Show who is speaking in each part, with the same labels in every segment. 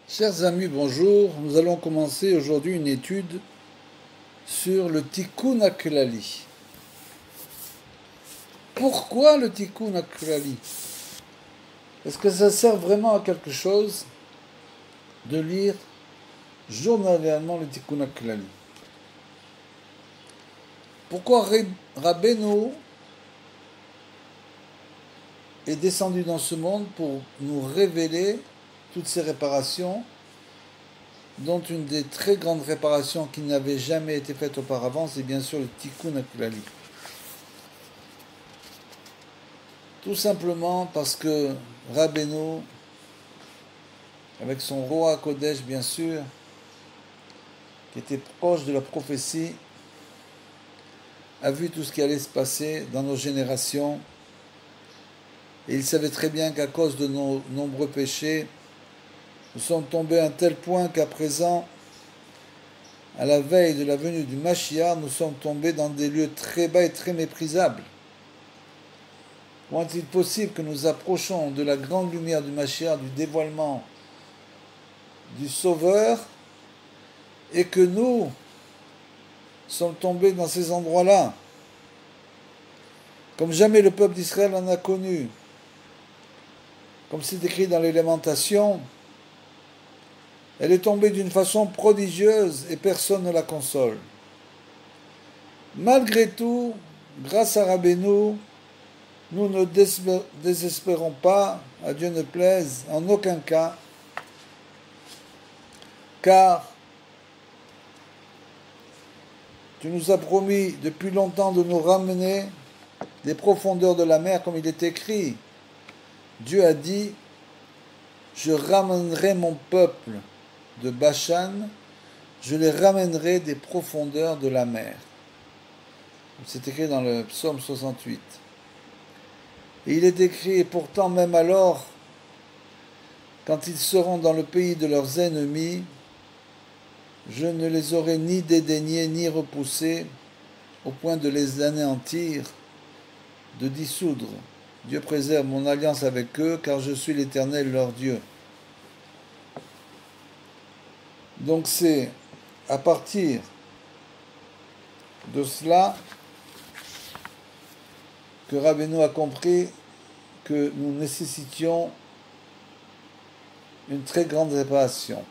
Speaker 1: Chers amis, bonjour. Nous allons commencer aujourd'hui une étude sur le Tikkun HaKlali. Pourquoi le Tikkun HaKlali? Est-ce que ça sert vraiment à quelque chose de lire journalièrement le Tikkun HaKlali? Pourquoi Rabbeinu est descendu dans ce monde pour nous révéler toutes ces réparations, dont une des très grandes réparations qui n'avait jamais été faite auparavant, c'est bien sûr le Tikkun HaKlali. Tout simplement parce que Rabbeinu, avec son roi Kodesh bien sûr, qui était proche de la prophétie, a vu tout ce qui allait se passer dans nos générations, et il savait très bien qu'à cause de nos nombreux péchés, nous sommes tombés à un tel point qu'à présent, à la veille de la venue du Mashiach, nous sommes tombés dans des lieux très bas et très méprisables. Comment est-il possible que nous approchons de la grande lumière du Mashiach, du dévoilement du Sauveur, et que nous sommes tombés dans ces endroits-là, comme jamais le peuple d'Israël en a connu, comme c'est écrit dans les Lamentations, elle est tombée d'une façon prodigieuse et personne ne la console. Malgré tout, grâce à Rabbeinu, nous ne désespérons pas, à Dieu ne plaise, en aucun cas, car tu nous as promis depuis longtemps de nous ramener des profondeurs de la mer, comme il est écrit. Dieu a dit, je ramènerai mon peuple de Bashan, je les ramènerai des profondeurs de la mer. C'est écrit dans le psaume 68. Et il est écrit, et pourtant même alors, quand ils seront dans le pays de leurs ennemis, je ne les aurai ni dédaignés ni repoussés, au point de les anéantir, de dissoudre. Dieu préserve mon alliance avec eux, car je suis l'Éternel leur Dieu. Donc c'est à partir de cela que Rabbeinu a compris que nous nécessitions une très grande réparation.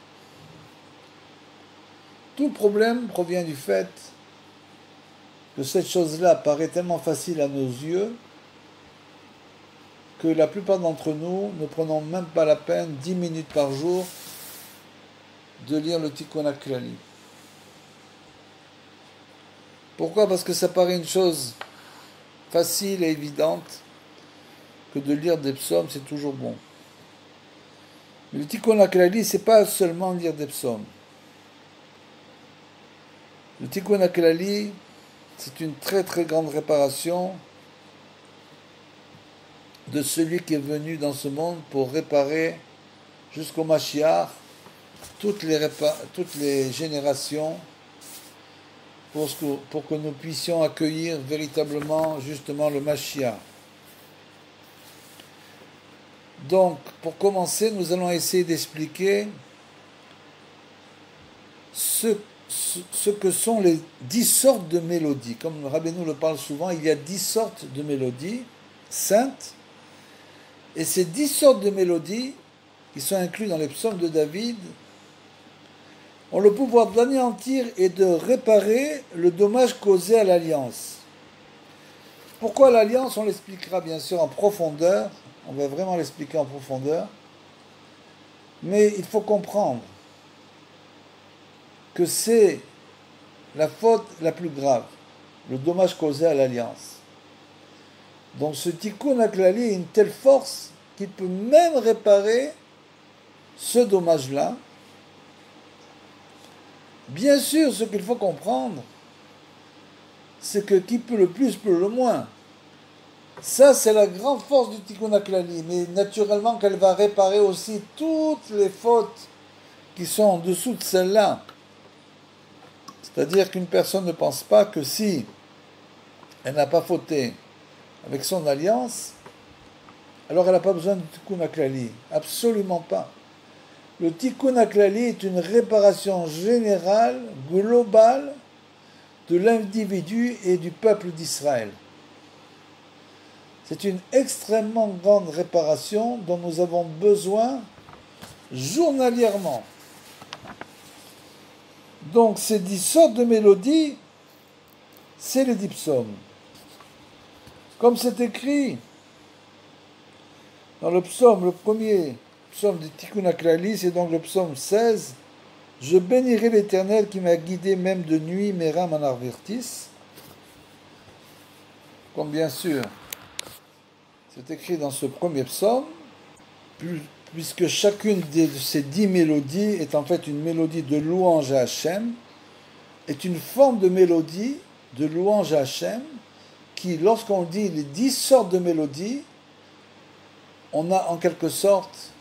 Speaker 1: Tout le problème provient du fait que cette chose-là paraît tellement facile à nos yeux que la plupart d'entre nous ne prenons même pas la peine 10 minutes par jour de lire le Tikkun HaKlali. Pourquoi? Parce que ça paraît une chose facile et évidente que de lire des psaumes, c'est toujours bon. Mais le Tikkun HaKlali, c'est pas seulement lire des psaumes. Le Tikkun HaKlali, c'est une très très grande réparation de celui qui est venu dans ce monde pour réparer jusqu'au Mashiach toutes les générations pour que nous puissions accueillir véritablement justement le Mashiach. Donc, pour commencer, nous allons essayer d'expliquer ce que sont les 10 sortes de mélodies. Comme Rabbeinu le parle souvent, il y a 10 sortes de mélodies saintes. Et ces 10 sortes de mélodies, qui sont incluses dans les psaumes de David, ont le pouvoir d'anéantir et de réparer le dommage causé à l'alliance. Pourquoi l'alliance? On l'expliquera bien sûr en profondeur. On va vraiment l'expliquer en profondeur. Mais il faut comprendre que c'est la faute la plus grave, le dommage causé à l'alliance. Donc ce Tikkun HaKlali a une telle force qu'il peut même réparer ce dommage-là. Bien sûr, ce qu'il faut comprendre, c'est que qui peut le plus peut le moins. Ça, c'est la grande force du Tikkun HaKlali, mais naturellement qu'elle va réparer aussi toutes les fautes qui sont en dessous de celle-là. C'est-à-dire qu'une personne ne pense pas que si elle n'a pas fauté avec son alliance, alors elle n'a pas besoin du Tikkun HaKlali. Absolument pas. Le Tikkun HaKlali est une réparation générale, globale, de l'individu et du peuple d'Israël. C'est une extrêmement grande réparation dont nous avons besoin journalièrement. Donc ces 10 sortes de mélodies, c'est les 10 psaumes. Comme c'est écrit dans le psaume, le premier psaume du Tikkun HaKlali, c'est donc le psaume 16. Je bénirai l'Éternel qui m'a guidé même de nuit, mes reins m'en avertissent. Comme bien sûr, c'est écrit dans ce premier psaume, puisque chacune de ces 10 mélodies est en fait une mélodie de louange à Hachem, est une forme de mélodie de louange à Hachem, qui, lorsqu'on dit les 10 sortes de mélodies, on a en quelque sorte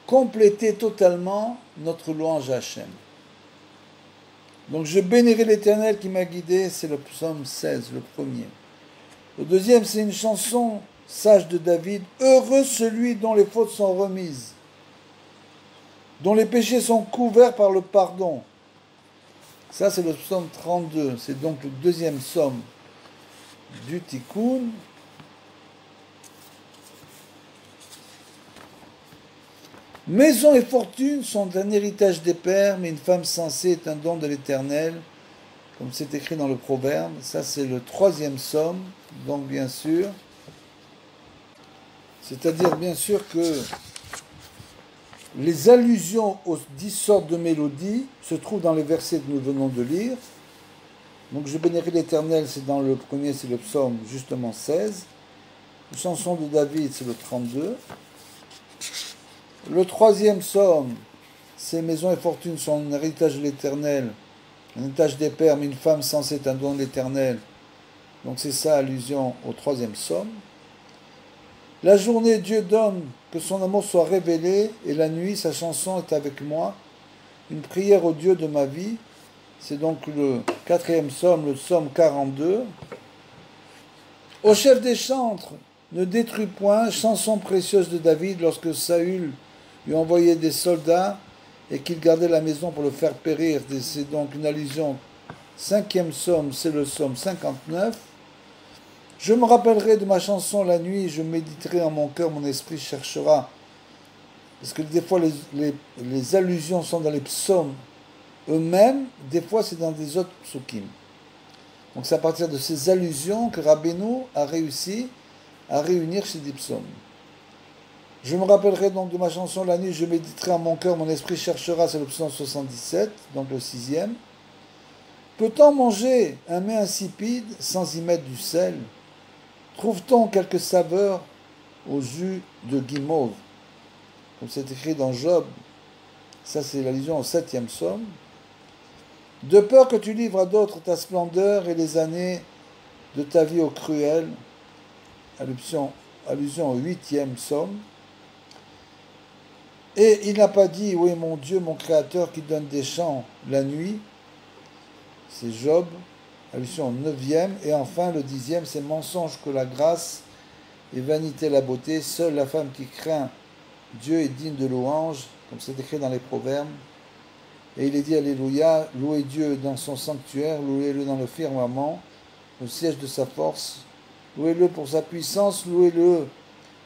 Speaker 1: complété totalement notre louange à Hachem. Donc je bénirai l'Éternel qui m'a guidé, c'est le psaume 16, le premier. Le deuxième, c'est une chanson sage de David. Heureux celui dont les fautes sont remises, dont les péchés sont couverts par le pardon. Ça, c'est le psaume 32. C'est donc le deuxième psaume du Tikkun. Maison et fortune sont un héritage des pères, mais une femme sensée est un don de l'Éternel, comme c'est écrit dans le Proverbe. Ça, c'est le troisième psaume, donc bien sûr. C'est-à-dire, bien sûr, que les allusions aux 10 sortes de mélodies se trouvent dans les versets que nous venons de lire. Donc, je bénirai l'Éternel, c'est dans le premier, c'est le psaume, justement 16. La chanson de David, c'est le 32. Le troisième psaume, c'est maison et fortune sont un héritage de l'Éternel, un héritage des pères, mais une femme sensée est un don de l'Éternel. Donc c'est ça, allusion au troisième psaume. La journée, Dieu donne que son amour soit révélé, et la nuit, sa chanson est avec moi. Une prière au Dieu de ma vie. C'est donc le quatrième psaume, le psaume 42. Au chef des chantres, ne détruis point, chanson précieuse de David, lorsque Saül lui envoyait des soldats et qu'il gardait la maison pour le faire périr. C'est donc une allusion. Cinquième psaume, c'est le psaume 59. Je me rappellerai de ma chanson la nuit, je méditerai en mon cœur, mon esprit cherchera. Parce que des fois, les allusions sont dans les psaumes eux-mêmes, des fois, c'est dans des autres psukim. Donc c'est à partir de ces allusions que Rabbeinu a réussi à réunir ces 10 psaumes. Je me rappellerai donc de ma chanson la nuit, je méditerai en mon cœur, mon esprit cherchera, c'est le psaume 77, donc le sixième. Peut-on manger un mets insipide sans y mettre du sel? Trouve-t-on quelque saveur au jus de guimauve? Comme c'est écrit dans Job, ça c'est l'allusion au 7e psaume. De peur que tu livres à d'autres ta splendeur et les années de ta vie au cruel, allusion au 8e psaume. Et il n'a pas dit, oui mon Dieu, mon Créateur qui donne des chants la nuit, c'est Job, allusion au 9e, et enfin le 10e, c'est mensonge que la grâce et vanité la beauté, seule la femme qui craint Dieu est digne de louange, comme c'est écrit dans les Proverbes. Et il est dit, Alléluia, louez Dieu dans son sanctuaire, louez-le dans le firmament, le siège de sa force, louez-le pour sa puissance, louez-le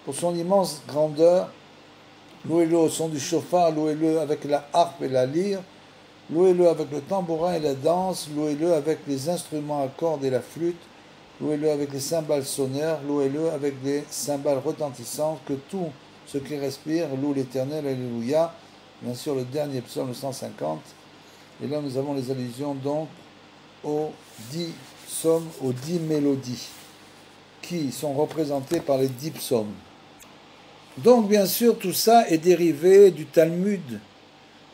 Speaker 1: pour son immense grandeur, louez-le au son du chauffard, louez-le avec la harpe et la lyre, louez-le avec le tambourin et la danse, louez-le avec les instruments à cordes et la flûte, louez-le avec les cymbales sonores, louez-le avec les cymbales retentissantes, que tout ce qui respire loue l'Éternel, Alléluia. Bien sûr, le dernier psaume, le 150. Et là, nous avons les allusions donc aux 10 psaumes, aux 10 mélodies, qui sont représentées par les 10 psaumes. Donc, bien sûr, tout ça est dérivé du Talmud,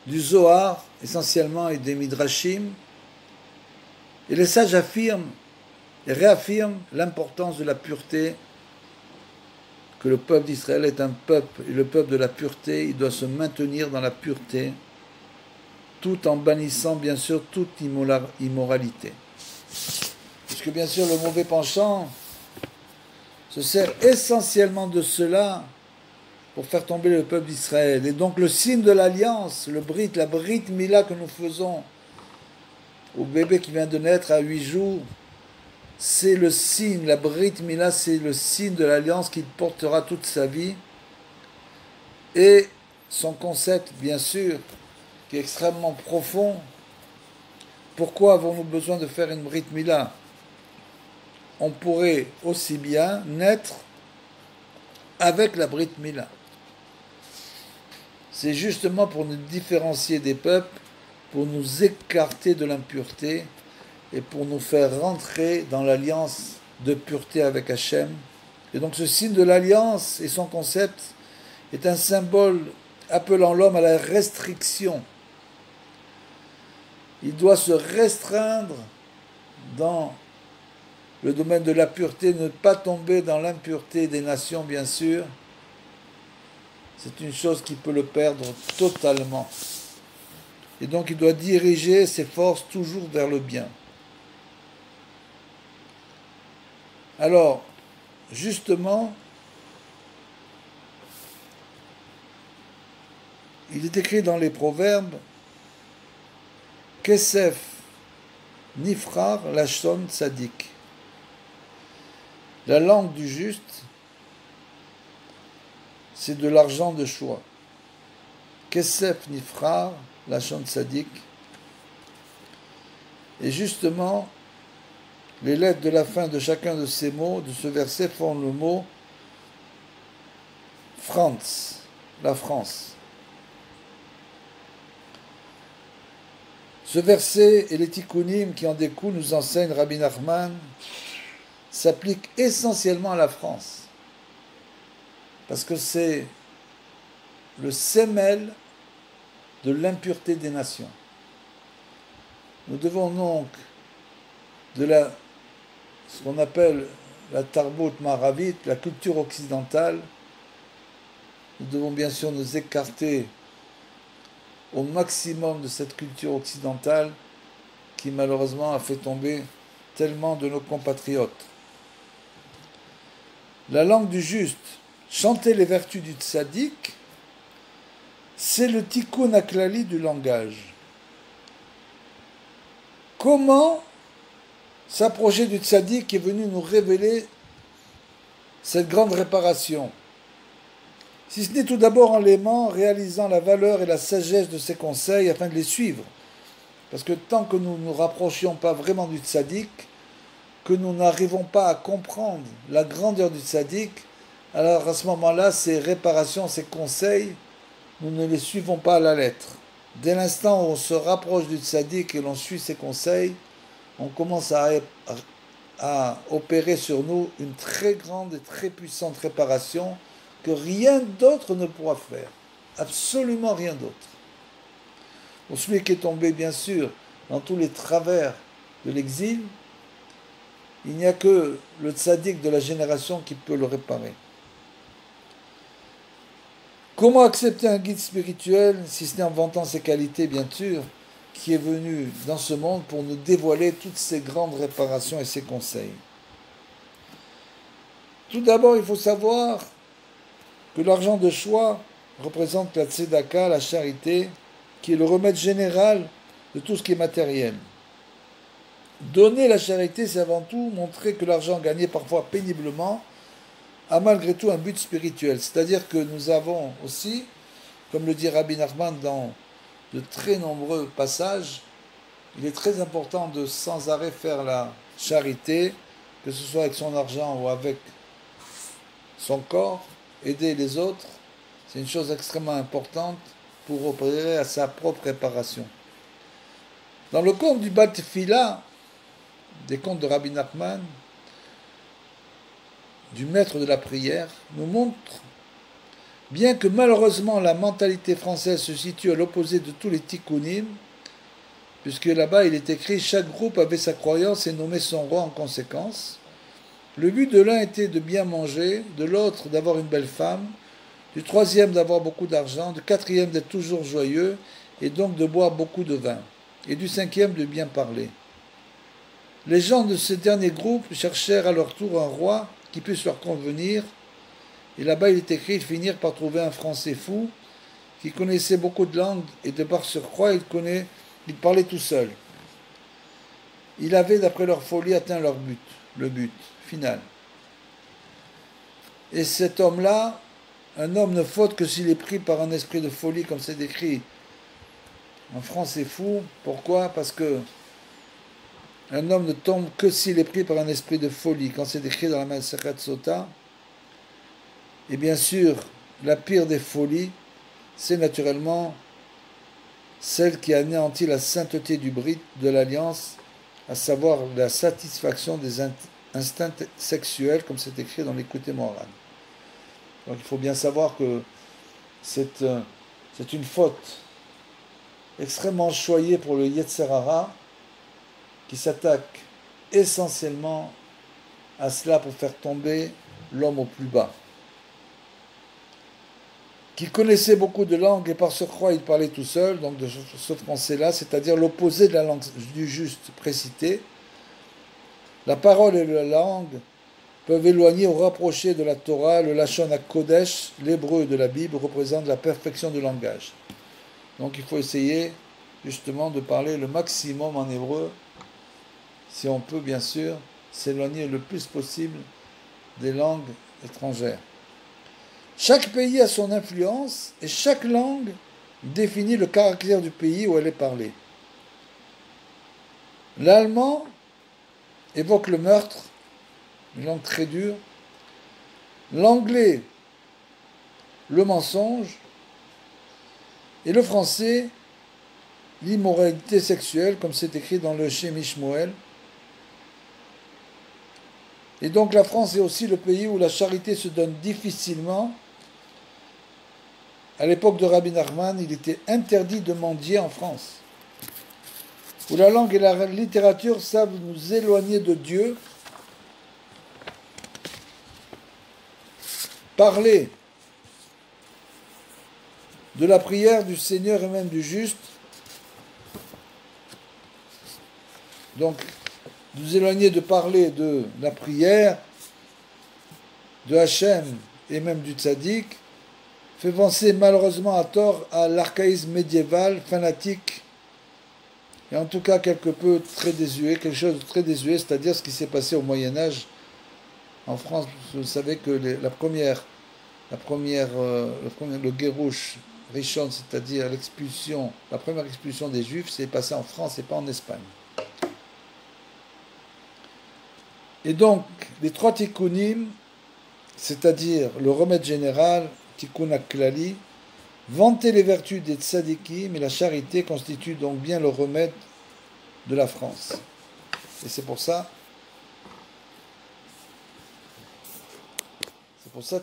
Speaker 1: du Zohar, essentiellement, et des Midrashim. Et les sages affirment et réaffirment l'importance de la pureté, que le peuple d'Israël est un peuple, et le peuple de la pureté, il doit se maintenir dans la pureté, tout en bannissant, bien sûr, toute immoralité. Puisque, bien sûr, le mauvais penchant se sert essentiellement de cela pour faire tomber le peuple d'Israël. Et donc le signe de l'alliance, la Brit Mila que nous faisons au bébé qui vient de naître à 8 jours, c'est le signe, la Brit Mila, c'est le signe de l'alliance qu'il portera toute sa vie. Et son concept, bien sûr, qui est extrêmement profond. Pourquoi avons-nous besoin de faire une Brit Mila? On pourrait aussi bien naître avec la Brit Mila. C'est justement pour nous différencier des peuples, pour nous écarter de l'impureté et pour nous faire rentrer dans l'alliance de pureté avec Hachem. Et donc ce signe de l'alliance et son concept est un symbole appelant l'homme à la restriction. Il doit se restreindre dans le domaine de la pureté, ne pas tomber dans l'impureté des nations, bien sûr. C'est une chose qui peut le perdre totalement. Et donc il doit diriger ses forces toujours vers le bien. Alors, justement, il est écrit dans les Proverbes, Kesef Nifrar Lashon Tzadik. La langue du juste, c'est de l'argent de choix. Kesef Nifrar Lashon Tzadik. Et justement, les lettres de la fin de chacun de ces mots, de ce verset, font le mot France, la France. Ce verset et les tikkunim qui en découlent, nous enseigne Rabbi Nachman, s'appliquent essentiellement à la France. Parce que c'est le sémel de l'impureté des nations. Nous devons donc de ce qu'on appelle la Tarbut Maravite, la culture occidentale, nous devons bien sûr nous écarter au maximum de cette culture occidentale qui malheureusement a fait tomber tellement de nos compatriotes. La langue du juste, chanter les vertus du tzaddik, c'est le tikkun haklali du langage. Comment s'approcher du tzaddik qui est venu nous révéler cette grande réparation? Si ce n'est tout d'abord en l'aimant, réalisant la valeur et la sagesse de ses conseils afin de les suivre. Parce que tant que nous ne nous rapprochions pas vraiment du tzaddik, que nous n'arrivons pas à comprendre la grandeur du tzaddik, alors à ce moment-là, ces réparations, ces conseils, nous ne les suivons pas à la lettre. Dès l'instant où on se rapproche du tzaddik et l'on suit ses conseils, on commence à opérer sur nous une très grande et très puissante réparation que rien d'autre ne pourra faire. Absolument rien d'autre. Pour celui qui est tombé, bien sûr, dans tous les travers de l'exil, il n'y a que le tzaddik de la génération qui peut le réparer. Comment accepter un guide spirituel, si ce n'est en vantant ses qualités, bien sûr, qui est venu dans ce monde pour nous dévoiler toutes ces grandes réparations et ses conseils? Tout d'abord, il faut savoir que l'argent de choix représente la tzedaka, la charité, qui est le remède général de tout ce qui est matériel. Donner la charité, c'est avant tout montrer que l'argent gagné parfois péniblement a malgré tout un but spirituel. C'est-à-dire que nous avons aussi, comme le dit Rabbi Nachman dans de très nombreux passages, il est très important de sans arrêt faire la charité, que ce soit avec son argent ou avec son corps. Aider les autres, c'est une chose extrêmement importante pour opérer à sa propre réparation. Dans le conte du Bat Fila, des contes de Rabbi Nachman, du maître de la prière, nous montre, bien que malheureusement la mentalité française se situe à l'opposé de tous les tikkunim, puisque là-bas il est écrit « Chaque groupe avait sa croyance et nommait son roi en conséquence », le but de l'un était de bien manger, de l'autre d'avoir une belle femme, du troisième d'avoir beaucoup d'argent, du quatrième d'être toujours joyeux et donc de boire beaucoup de vin, et du cinquième de bien parler. Les gens de ce dernier groupe cherchèrent à leur tour un roi qui puisse leur convenir, Et là-bas, il est écrit, ils finirent par trouver un Français fou qui connaissait beaucoup de langues et de par surcroît, il parlait tout seul. Il avait, d'après leur folie, atteint leur but, le but final. Et cet homme-là, un homme ne faute que s'il est pris par un esprit de folie, comme c'est décrit. Un Français fou, pourquoi? Parce que un homme ne tombe que s'il est pris par un esprit de folie, quand c'est décrit dans la Masechet Sota. Et bien sûr, la pire des folies, c'est naturellement celle qui anéantit la sainteté du brit, de l'alliance, à savoir la satisfaction des instincts sexuels, comme c'est écrit dans l'Écoute Moran. Donc il faut bien savoir que c'est une faute extrêmement choyée pour le Yetzer Hara, qui s'attaque essentiellement à cela pour faire tomber l'homme au plus bas. Qui connaissait beaucoup de langues et par surcroît il parlait tout seul, donc de ce français-là, c'est-à-dire l'opposé de la langue du juste précité. La parole et la langue peuvent éloigner ou rapprocher de la Torah. Le Lachon HaKodesh, l'hébreu de la Bible, représente la perfection du langage. Donc il faut essayer justement de parler le maximum en hébreu, si on peut bien sûr s'éloigner le plus possible des langues étrangères. Chaque pays a son influence et chaque langue définit le caractère du pays où elle est parlée. L'allemand évoque le meurtre, une langue très dure. L'anglais, le mensonge. Et le français, l'immoralité sexuelle, comme c'est écrit dans le Shem Ishmoel. Et donc la France est aussi le pays où la charité se donne difficilement. À l'époque de Rabbi Nachman, il était interdit de mendier en France. Où la langue et la littérature savent nous éloigner de Dieu. Parler de la prière du Seigneur et même du juste. Donc, nous éloigner de parler de la prière, de Hachem et même du tzaddik, fait penser malheureusement à tort à l'archaïsme médiéval, fanatique, et en tout cas quelque peu très désuet, quelque chose de très désuet, c'est-à-dire ce qui s'est passé au Moyen-Âge. En France, vous savez que le Guérouche Rishon, c'est-à-dire l'expulsion, la première expulsion des Juifs, s'est passée en France et pas en Espagne. Et donc, les trois tikkunim, c'est-à-dire le remède général, tikkun haklali, vanter les vertus des tzadikim et la charité constitue donc bien le remède de la France. Et c'est pour cette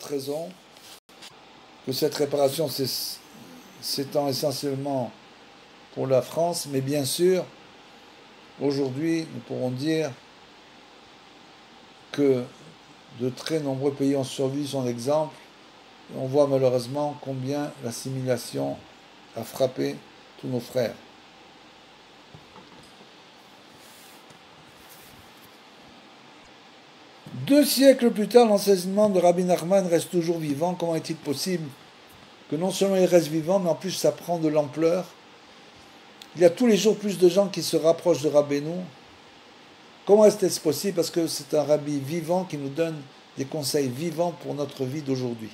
Speaker 1: raison que cette réparation s'étend essentiellement pour la France, mais bien sûr, aujourd'hui, nous pourrons dire que de très nombreux pays ont suivi son exemple. Et on voit malheureusement combien l'assimilation a frappé tous nos frères. Deux siècles plus tard, l'enseignement de Rabbi Nachman reste toujours vivant. Comment est-il possible que non seulement il reste vivant, mais en plus ça prend de l'ampleur? Il y a tous les jours plus de gens qui se rapprochent de Rabbeinu. Comment est-ce possible? Parce que c'est un rabbi vivant qui nous donne des conseils vivants pour notre vie d'aujourd'hui.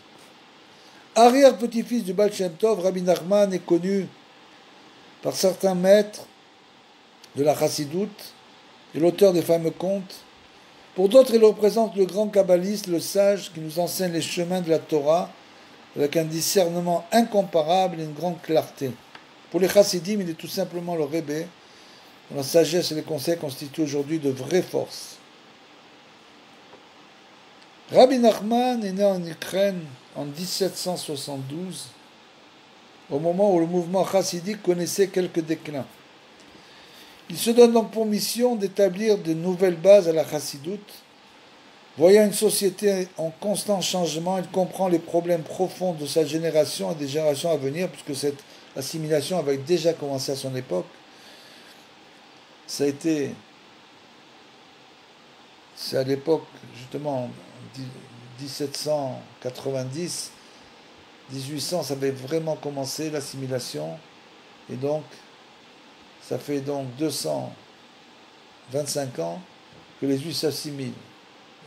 Speaker 1: Arrière-petit-fils du Baal Shem Tov, Rabbi Nachman est connu par certains maîtres de la Chassidoute et l'auteur des fameux contes. Pour d'autres, il représente le grand kabbaliste, le sage, qui nous enseigne les chemins de la Torah avec un discernement incomparable et une grande clarté. Pour les Chassidim, il est tout simplement le Rebbe, dont la sagesse et les conseils constituent aujourd'hui de vraies forces. Rabbi Nachman est né en Ukraine en 1772, au moment où le mouvement chassidique connaissait quelques déclins. Il se donne donc pour mission d'établir de nouvelles bases à la chassidoute. Voyant une société en constant changement, il comprend les problèmes profonds de sa génération et des générations à venir, puisque cette assimilation avait déjà commencé à son époque. C'est à l'époque, justement, 1790, 1800, ça avait vraiment commencé l'assimilation. Et donc, ça fait donc 225 ans que les Juifs s'assimilent.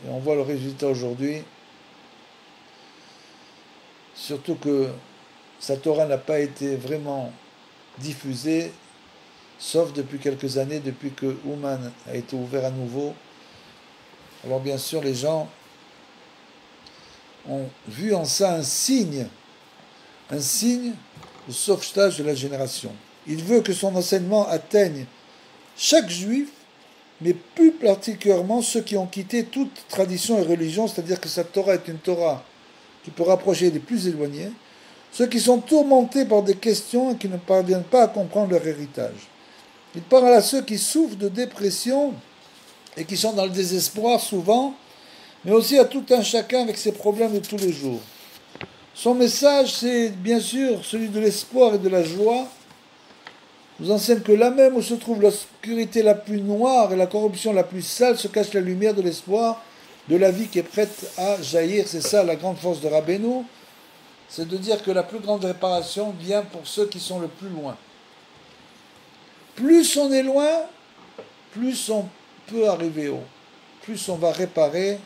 Speaker 1: Et on voit le résultat aujourd'hui. Surtout que sa Torah n'a pas été vraiment diffusée, sauf depuis quelques années, depuis que Ouman a été ouvert à nouveau. Alors bien sûr, les gens ont vu en ça un signe de sauvetage de la génération. Il veut que son enseignement atteigne chaque juif, mais plus particulièrement ceux qui ont quitté toute tradition et religion, c'est-à-dire que cette Torah est une Torah qui peut rapprocher les plus éloignés, ceux qui sont tourmentés par des questions et qui ne parviennent pas à comprendre leur héritage. Il parle à ceux qui souffrent de dépression et qui sont dans le désespoir souvent, mais aussi à tout un chacun avec ses problèmes de tous les jours. Son message, c'est bien sûr celui de l'espoir et de la joie. Il nous enseigne que là même où se trouve l'obscurité la plus noire et la corruption la plus sale se cache la lumière de l'espoir, de la vie qui est prête à jaillir. C'est ça la grande force de Rabbeinu, c'est de dire que la plus grande réparation vient pour ceux qui sont le plus loin. Plus on est loin, plus on peut arriver haut, plus on va réparer.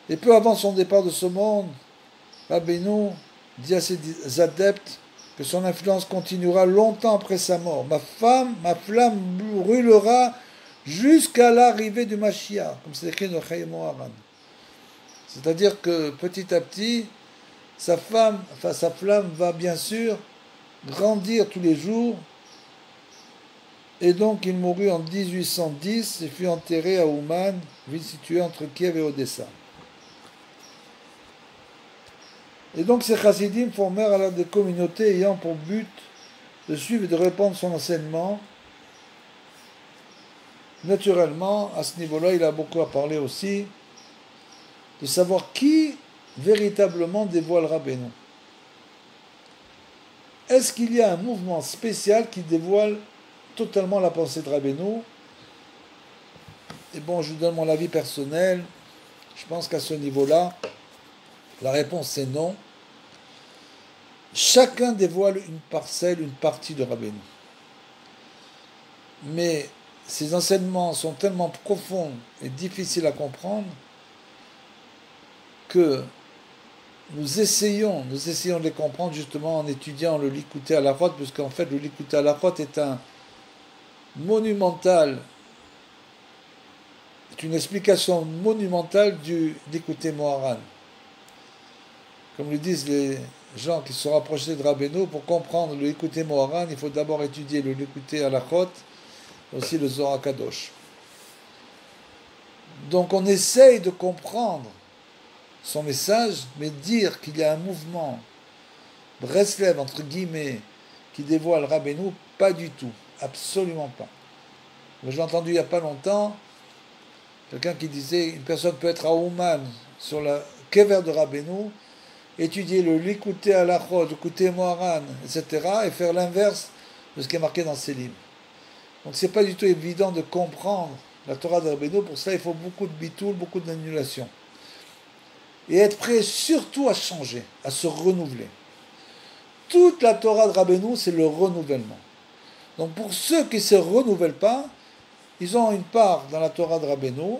Speaker 1: Et peu avant son départ de ce monde, Rabbeinu dit à ses adeptes que son influence continuera longtemps après sa mort. Ma flamme brûlera jusqu'à l'arrivée du Mashiach, comme c'est écrit dans Chayei Moharan. C'est-à-dire que petit à petit, sa flamme va bien sûr grandir tous les jours. Et donc il mourut en 1810 et fut enterré à Ouman, ville située entre Kiev et Odessa. Et donc ces chassidim formèrent alors des communautés ayant pour but de suivre et de répandre son enseignement. Naturellement, à ce niveau-là, il a beaucoup à parler aussi de savoir qui véritablement dévoile Rabbeinu. Est-ce qu'il y a un mouvement spécial qui dévoile totalement la pensée de Rabbeinu? Et bon, je vous donne mon avis personnel. Je pense qu'à ce niveau-là, la réponse est non. Chacun dévoile une parcelle, une partie de Rabbeinu. Mais ces enseignements sont tellement profonds et difficiles à comprendre que nous essayons de les comprendre justement en étudiant le Likutei Halachot, puisqu'en fait le Likutei Halachot est un monumental, est une explication monumentale du Likutei Moharan. Comme le disent les gens qui se sont rapprochés de Rabbeinu, pour comprendre le Likutei Moharan, il faut d'abord étudier le Likutei Halachot, aussi le Zohar Kadosh. Donc on essaye de comprendre son message, mais dire qu'il y a un mouvement Breslev, entre guillemets, qui dévoile Rabbeinu, pas du tout, absolument pas. J'ai entendu il n'y a pas longtemps quelqu'un qui disait une personne peut être à Ouman sur la kever de Rabbeinu, étudier le Likutei Halachot, le Likutei Moharan, etc., et faire l'inverse de ce qui est marqué dans ces livres. Donc c'est pas du tout évident de comprendre la Torah de Rabbeinu. Pour ça, il faut beaucoup de bitoul, beaucoup d'annulation. Et être prêt surtout à changer, à se renouveler. Toute la Torah de Rabbeinu, c'est le renouvellement. Donc pour ceux qui ne se renouvellent pas, ils ont une part dans la Torah de Rabbeinu,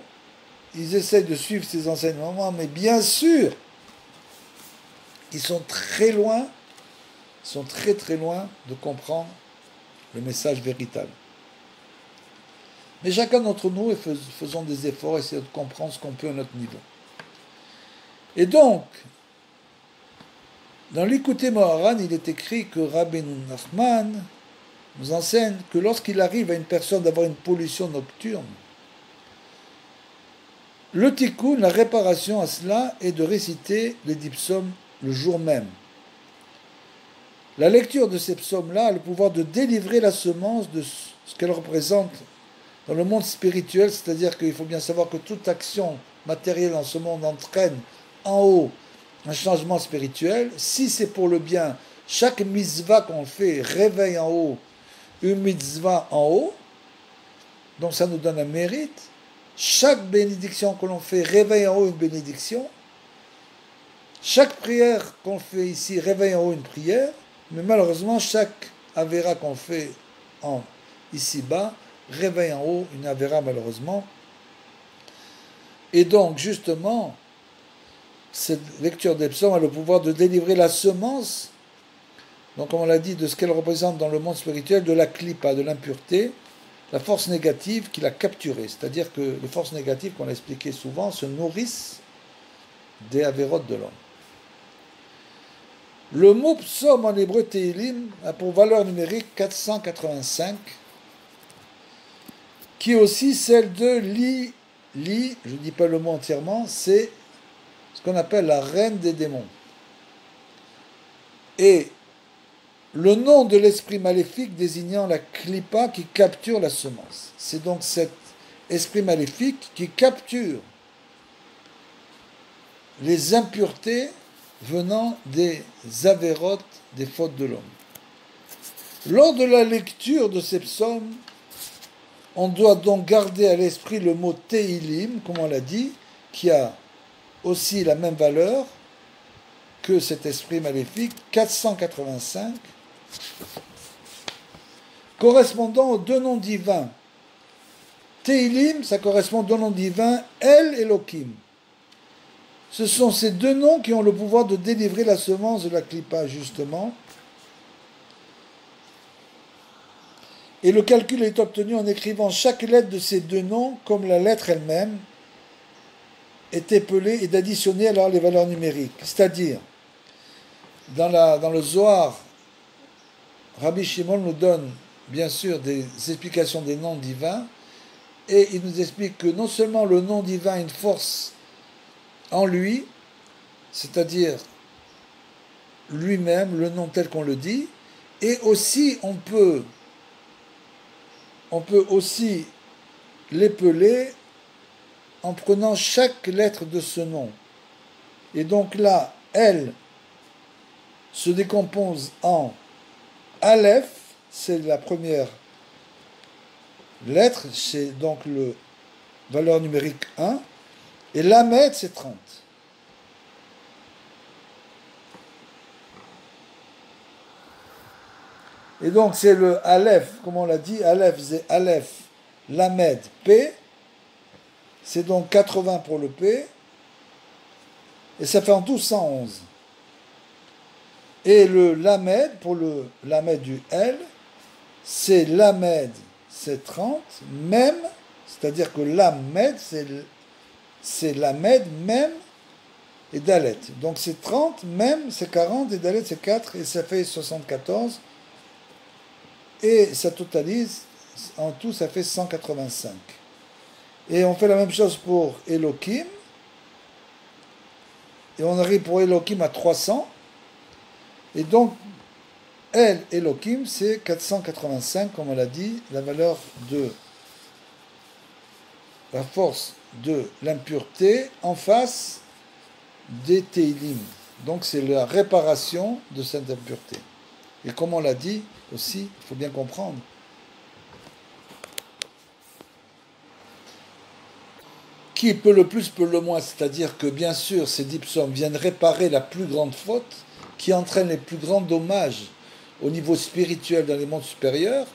Speaker 1: ils essayent de suivre ses enseignements, mais bien sûr, ils sont très loin, très loin de comprendre le message véritable. Mais chacun d'entre nous, faisons des efforts, essayons de comprendre ce qu'on peut à notre niveau. Et donc, dans l'Likutei Moharan, il est écrit que Rabbeinu Nachman nous enseigne que lorsqu'il arrive à une personne d'avoir une pollution nocturne, le tikkun, la réparation à cela, est de réciter les 10 psaumes le jour même. La lecture de ces psaumes-là a le pouvoir de délivrer la semence de ce qu'elle représente dans le monde spirituel, c'est-à-dire qu'il faut bien savoir que toute action matérielle dans ce monde entraîne en haut un changement spirituel. Si c'est pour le bien, chaque mitzvah qu'on fait réveille en haut une mitzvah en haut, donc ça nous donne un mérite. chaque bénédiction que l'on fait réveille en haut une bénédiction. Chaque prière qu'on fait ici réveille en haut une prière. Mais malheureusement, chaque Avera qu'on fait ici-bas réveille en haut une Avera malheureusement. Et donc, justement, cette lecture des psaumes a le pouvoir de délivrer la semence, donc comme on l'a dit, de ce qu'elle représente dans le monde spirituel, de la klipa, de l'impureté, la force négative qu'il a capturée. C'est-à-dire que les forces négatives, qu'on a expliqué souvent, se nourrissent des avérotes de l'homme. Le mot psaume en hébreu Tehilim a pour valeur numérique 485, qui est aussi celle de Li, je ne dis pas le mot entièrement, c'est ce qu'on appelle la reine des démons. Et le nom de l'esprit maléfique désignant la klipa qui capture la semence. C'est donc cet esprit maléfique qui capture les impuretés venant des avérotes, des fautes de l'homme. Lors de la lecture de ces psaumes, on doit donc garder à l'esprit le mot Tehilim, comme on l'a dit, qui a aussi la même valeur que cet esprit maléfique, 485, correspondant aux deux noms divins. Tehilim, ça correspond au deux noms divins El Elohim. Ce sont ces deux noms qui ont le pouvoir de délivrer la semence de la klipa, justement. Et le calcul est obtenu en écrivant chaque lettre de ces deux noms comme la lettre elle-même est épelée et d'additionner alors les valeurs numériques. C'est-à-dire, dans le Zohar, Rabbi Shimon nous donne bien sûr des explications des noms divins et il nous explique que non seulement le nom divin a une force en lui, c'est-à-dire lui-même, le nom tel qu'on le dit, et aussi on peut aussi l'épeler en prenant chaque lettre de ce nom. Et donc là, elle se décompose en Aleph, c'est la première lettre, c'est donc le valeur numérique 1, et Lamed, c'est 30. Et donc c'est le Aleph, comme on l'a dit, Aleph, c'est Aleph, Lamed, P, c'est donc 80 pour le P, et ça fait en tout 111. Et le Lamed, pour le Lamed du L, c'est Lamed, c'est 30, même, c'est-à-dire que Lamed, c'est Lamed, même, et Dalet. Donc c'est 30, même, c'est 40, et Dalet, c'est 4, et ça fait 74. Et ça totalise, en tout, ça fait 185. Et on fait la même chose pour Elohim. Et on arrive pour Elohim à 300. Et donc, Elohim, c'est 485, comme on l'a dit, la valeur de la force de l'impureté en face des Teilim. Donc c'est la réparation de cette impureté. Et comme on l'a dit aussi, il faut bien comprendre, qui peut le plus peut le moins, c'est-à-dire que bien sûr ces 10 psaumes viennent réparer la plus grande faute qui entraîne les plus grands dommages au niveau spirituel dans les mondes supérieurs,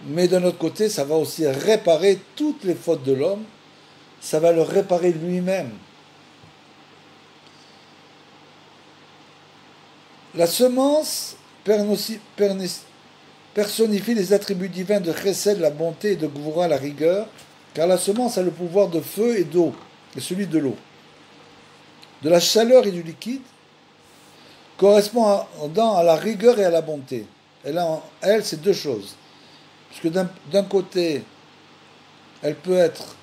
Speaker 1: mais d'un autre côté ça va aussi réparer toutes les fautes de l'homme, ça va le réparer lui-même. La semence personnifie les attributs divins de Chesed, la bonté, et de Gvura, la rigueur, car la semence a le pouvoir de feu et d'eau, et celui de l'eau. De la chaleur et du liquide, correspondant à la rigueur et à la bonté. Elle, c'est deux choses. Puisque d'un côté, elle peut être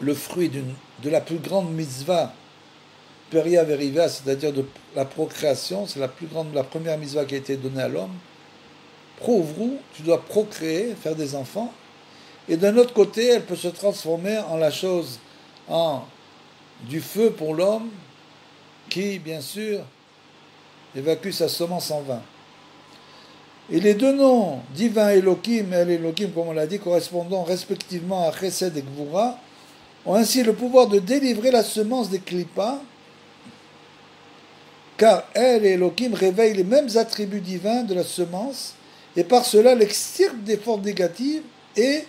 Speaker 1: le fruit de la plus grande mitzvah, Peria Veriva, c'est-à-dire de la procréation, c'est la première mitzvah qui a été donnée à l'homme. Prouvrou, tu dois procréer, faire des enfants. Et d'un autre côté, elle peut se transformer en la chose, en du feu pour l'homme, qui, bien sûr, évacue sa semence en vain. Et les deux noms, divin Elohim et El-Elohim, comme on l'a dit, correspondant respectivement à Chesed et Gvura, ont ainsi le pouvoir de délivrer la semence des Klippas, car El et Elohim réveillent les mêmes attributs divins de la semence, et par cela l'extirpent des forces négatives et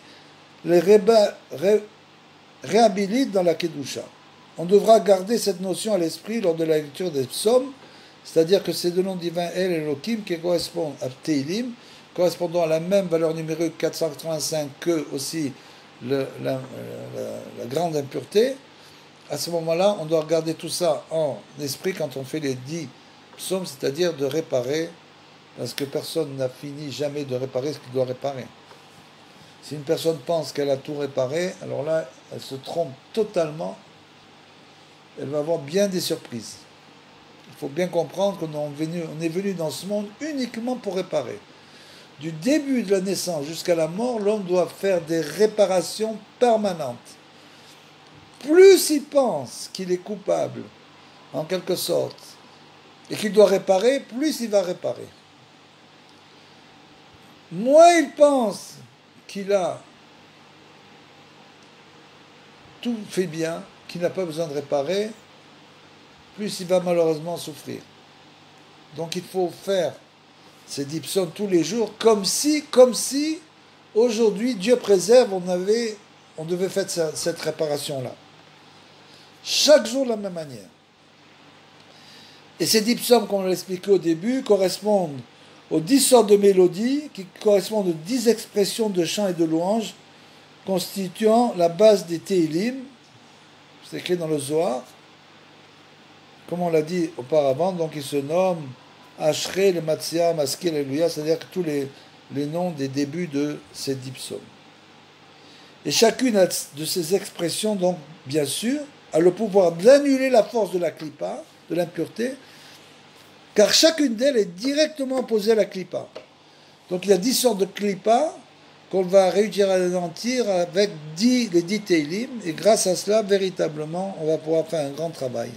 Speaker 1: les réhabilitent dans la Kedusha. On devra garder cette notion à l'esprit lors de la lecture des psaumes, c'est-à-dire que ces deux noms divins El et Elohim qui correspondent à Teilim, correspondant à la même valeur numérique 485 que aussi la grande impureté, à ce moment-là, on doit regarder tout ça en esprit quand on fait les 10 psaumes, c'est-à-dire de réparer, parce que personne n'a fini jamais de réparer ce qu'il doit réparer. Si une personne pense qu'elle a tout réparé, alors là, elle se trompe totalement, elle va avoir bien des surprises. Il faut bien comprendre qu'on est venu dans ce monde uniquement pour réparer. Du début de la naissance jusqu'à la mort, l'homme doit faire des réparations permanentes. Plus il pense qu'il est coupable, en quelque sorte, et qu'il doit réparer, plus il va réparer. Moins il pense qu'il a tout fait bien, qu'il n'a pas besoin de réparer, plus il va malheureusement souffrir. Donc il faut faire ces 10 psaumes tous les jours, comme si aujourd'hui, Dieu préserve, on devait faire cette réparation-là. Chaque jour de la même manière. Et ces 10 psaumes, comme on l'a expliqué au début, correspondent aux 10 sortes de mélodies, qui correspondent aux 10 expressions de chant et de louange, constituant la base des Teilim. C'est écrit dans le Zohar. Comme on l'a dit auparavant, donc ils se nomment Ashrei, le Matzia, Maskil, Alléluia, c'est-à-dire que tous les noms des débuts de ces 10 psaumes. Et chacune de ces expressions, donc, bien sûr, a le pouvoir d'annuler la force de la Klippa, de l'impureté, car chacune d'elles est directement opposée à la Klippa. Donc il y a 10 sortes de Klippa qu'on va réussir à anéantir avec les 10 Teilim, et grâce à cela, véritablement, on va pouvoir faire un grand travail.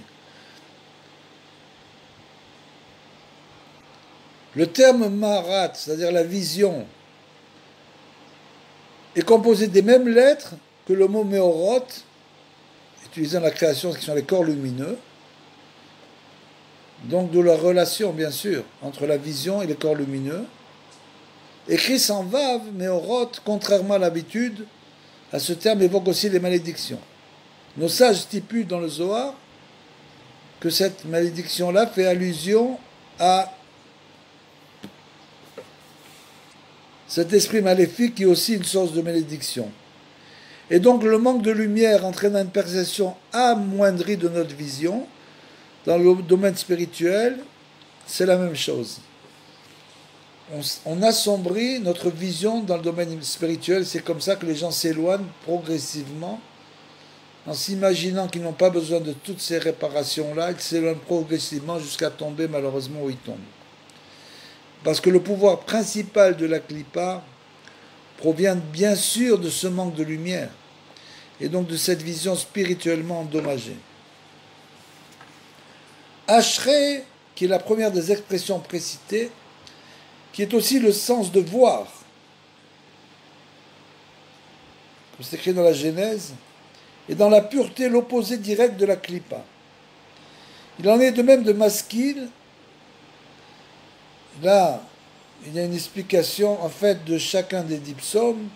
Speaker 1: Le terme Marat, c'est-à-dire la vision, est composé des mêmes lettres que le mot Meorot, utilisé dans la création, qui sont les corps lumineux. Donc de la relation, bien sûr, entre la vision et les corps lumineux. Écrit sans Vav, Meorot, contrairement à l'habitude, à ce terme évoque aussi les malédictions. Nos sages stipulent dans le Zohar que cette malédiction-là fait allusion à cet esprit maléfique qui est aussi une source de malédiction. Et donc le manque de lumière entraînant une perception amoindrie de notre vision, dans le domaine spirituel, c'est la même chose. On assombrit notre vision dans le domaine spirituel, c'est comme ça que les gens s'éloignent progressivement, en s'imaginant qu'ils n'ont pas besoin de toutes ces réparations-là, ils s'éloignent progressivement jusqu'à tomber malheureusement où ils tombent. Parce que le pouvoir principal de la Klippa provient bien sûr de ce manque de lumière et donc de cette vision spirituellement endommagée. Ashrei, qui est la première des expressions précitées, qui est aussi le sens de voir, comme c'est écrit dans la Genèse, et dans la pureté l'opposé direct de la Klippa. Il en est de même de Maskil. Là, il y a une explication en fait de chacun des 10 psaumes.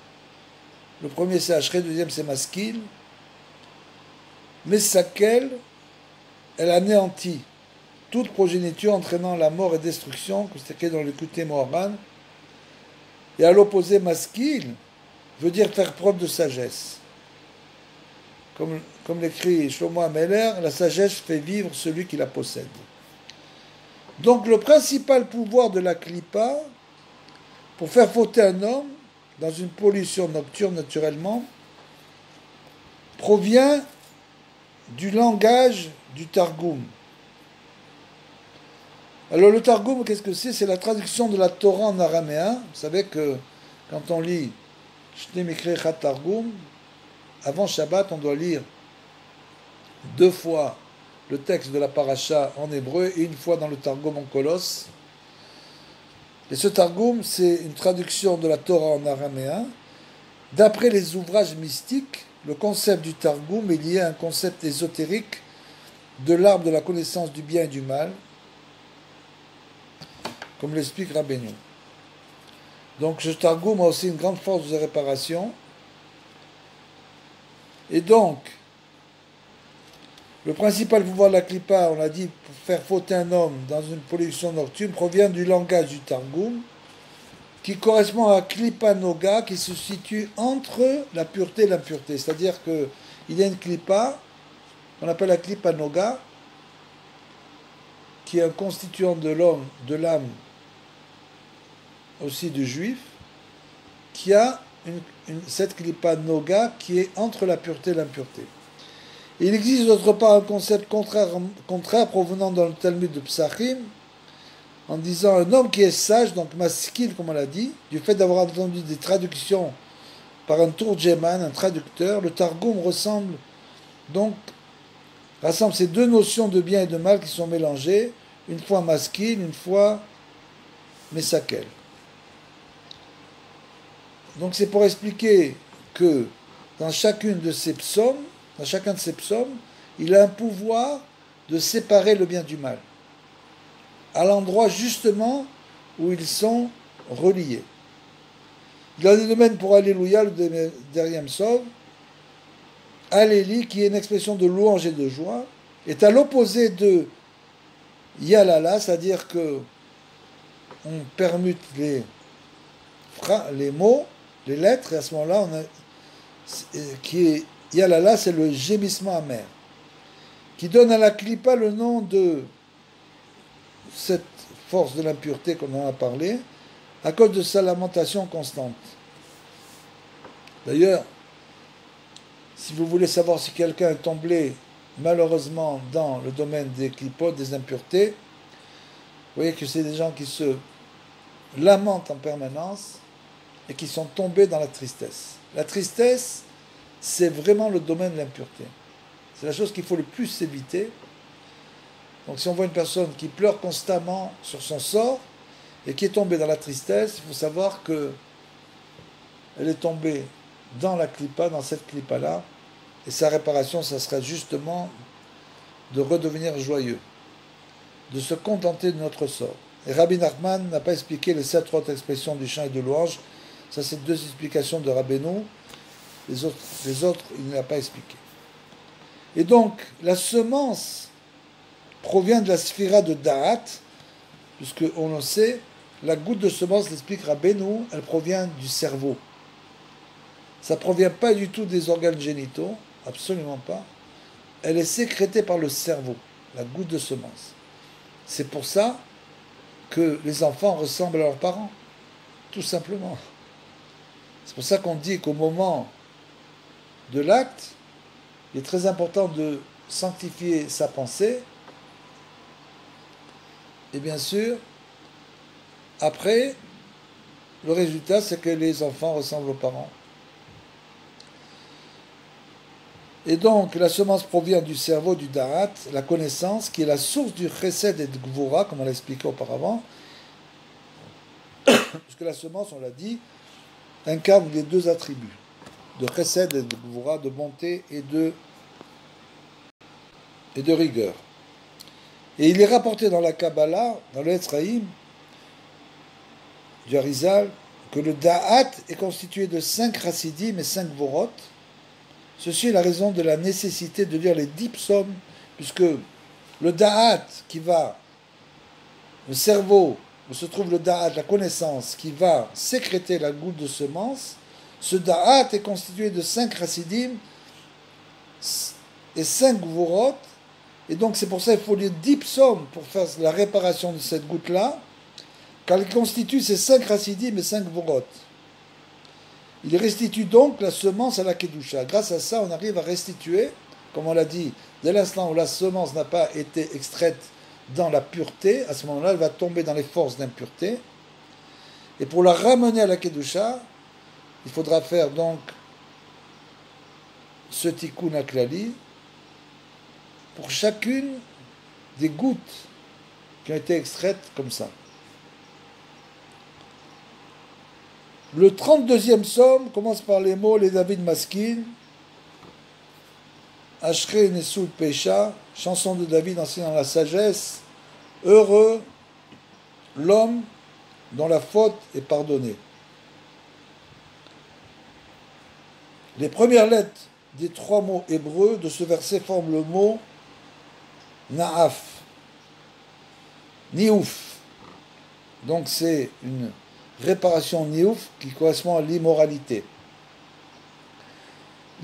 Speaker 1: Le premier c'est Ashrei, le deuxième c'est Maskil. Mais Sakel, elle anéantit toute progéniture entraînant la mort et destruction, comme c'est écrit dans le Kuté Moharan. Et à l'opposé, Maskil veut dire faire preuve de sagesse. Comme l'écrit Shlomo Ameler, la sagesse fait vivre celui qui la possède. Donc le principal pouvoir de la Klippa, pour faire fauter un homme, dans une pollution nocturne naturellement, provient du langage du Targum. Alors le Targum, qu'est-ce que c'est? C'est la traduction de la Torah en araméen. Vous savez que quand on lit Shne Mikre Chat Targum, avant Shabbat, on doit lire 2 fois le texte de la paracha en hébreu et 1 fois dans le Targum en colosse. Et ce Targum, c'est une traduction de la Torah en araméen. D'après les ouvrages mystiques, le concept du Targum est lié à un concept ésotérique de l'arbre de la connaissance du bien et du mal, comme l'explique Rabbeinu. Donc ce Targum a aussi une grande force de réparation. Et donc, le principal pouvoir de la Klippa, on l'a dit, pour faire fauter un homme dans une pollution nocturne, provient du langage du Targum, qui correspond à Klippa Noga, qui se situe entre la pureté et l'impureté. C'est-à-dire qu'il y a une Klippa, qu'on appelle la Klippa Noga, qui est un constituant de l'homme, de l'âme, aussi du juif, qui a cette Klippa Noga qui est entre la pureté et l'impureté. Il existe d'autre part un concept contraire provenant dans le Talmud de Psachim, en disant un homme qui est sage, donc maskil comme on l'a dit, du fait d'avoir entendu des traductions par un Tourjeman, un traducteur, le Targum rassemble ces deux notions de bien et de mal qui sont mélangées, une fois maskil, une fois mesakel. Donc c'est pour expliquer que dans chacun de ces psaumes, il a un pouvoir de séparer le bien du mal, à l'endroit justement où ils sont reliés. Il a des domaines pour Alléluia, le derrière Sov, Alléli, qui est une expression de louange et de joie, est à l'opposé de Yalala, c'est-à-dire que on permute les mots, les lettres, et à ce moment-là, Yalala, c'est le gémissement amer, qui donne à la Klippa le nom de cette force de l'impureté qu'on en a parlé, à cause de sa lamentation constante. D'ailleurs, si vous voulez savoir si quelqu'un est tombé malheureusement dans le domaine des clipotes, des impuretés, vous voyez que c'est des gens qui se lamentent en permanence et qui sont tombés dans la tristesse. La tristesse, c'est vraiment le domaine de l'impureté. C'est la chose qu'il faut le plus éviter. Donc si on voit une personne qui pleure constamment sur son sort et qui est tombée dans la tristesse, il faut savoir que elle est tombée dans la clipa, dans cette clipa-là, et sa réparation, ça serait justement de redevenir joyeux, de se contenter de notre sort. Et Rabbi Nachman n'a pas expliqué les 7 autres expressions du chant et de louange. Ça, c'est 2 explications de Rabbeinu. Les autres, il ne l'a pas expliqué. Et donc, la semence provient de la sphira de Da'at, puisque on le sait, la goutte de semence, l'explique Rabbeinu, elle provient du cerveau. Ça ne provient pas du tout des organes génitaux, absolument pas. Elle est sécrétée par le cerveau, la goutte de semence. C'est pour ça que les enfants ressemblent à leurs parents, tout simplement. C'est pour ça qu'on dit qu'au moment de l'acte, il est très important de sanctifier sa pensée. Et bien sûr, après, le résultat, c'est que les enfants ressemblent aux parents. Et donc, la semence provient du cerveau, du Da'at, la connaissance, qui est la source du Chesed et de Gvura, comme on l'a expliqué auparavant. Puisque la semence, on l'a dit, incarne les 2 attributs, de Chesed et de Gvura, de bonté et de rigueur. Et il est rapporté dans la Kabbalah, dans le Etzraïm, du Harizal, que le Da'at est constitué de 5 Chassidim et 5 Vorot. Ceci est la raison de la nécessité de lire les 10 psaumes, puisque le Da'at qui va, le cerveau, où se trouve le Da'at, la connaissance, qui va sécréter la goutte de semence, ce Da'at est constitué de 5 Chassidim et 5 Vorot, et donc c'est pour ça qu'il faut lire 10 psaumes pour faire la réparation de cette goutte-là, car il constitue ces 5 Chassidim et 5 Vorot. Il restitue donc la semence à la Kedusha. Grâce à ça, on arrive à restituer, comme on l'a dit, dès l'instant où la semence n'a pas été extraite dans la pureté, à ce moment-là, elle va tomber dans les forces d'impureté. Et pour la ramener à la Kedusha, il faudra faire donc ce tikkun aklali pour chacune des gouttes qui ont été extraites comme ça. Le 32e psaume commence par les mots les David Maskin, Ashrei Nesul Pesha, chanson de David enseignant la sagesse, heureux l'homme dont la faute est pardonnée. Les premières lettres des 3 mots hébreux de ce verset forment le mot Naaf, Niouf. Donc c'est une réparation Niouf qui correspond à l'immoralité.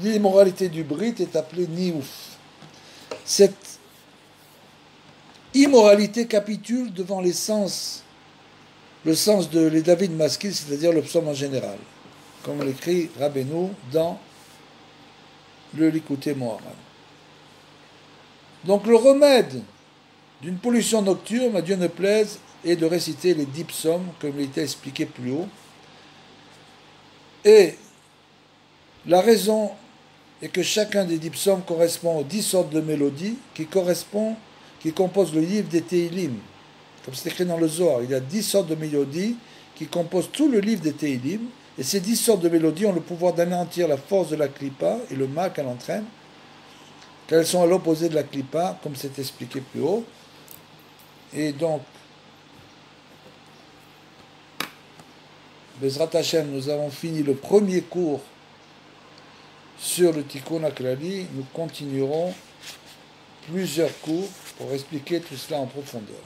Speaker 1: L'immoralité du Brit est appelée Niouf. Cette immoralité capitule devant le sens de les David Maskil, c'est-à-dire le psaume en général, comme l'écrit Rabbeinu dans le Likutei Moharan. Donc le remède d'une pollution nocturne, à Dieu ne plaise, est de réciter les 10 psaumes, comme il était expliqué plus haut. Et la raison est que chacun des 10 psaumes correspond aux 10 sortes de mélodies qui composent le livre des Teilim. Comme c'est écrit dans le Zohar, il y a 10 sortes de mélodies qui composent tout le livre des Teilim. Et ces 10 sortes de mélodies ont le pouvoir d'anéantir la force de la Klippa et le mal qu'elle entraîne, car elles sont à l'opposé de la Klippa, comme c'est expliqué plus haut. Et donc, Bezrat Hashem, nous avons fini le premier cours sur le Tikkun HaKlali. Nous continuerons plusieurs cours pour expliquer tout cela en profondeur.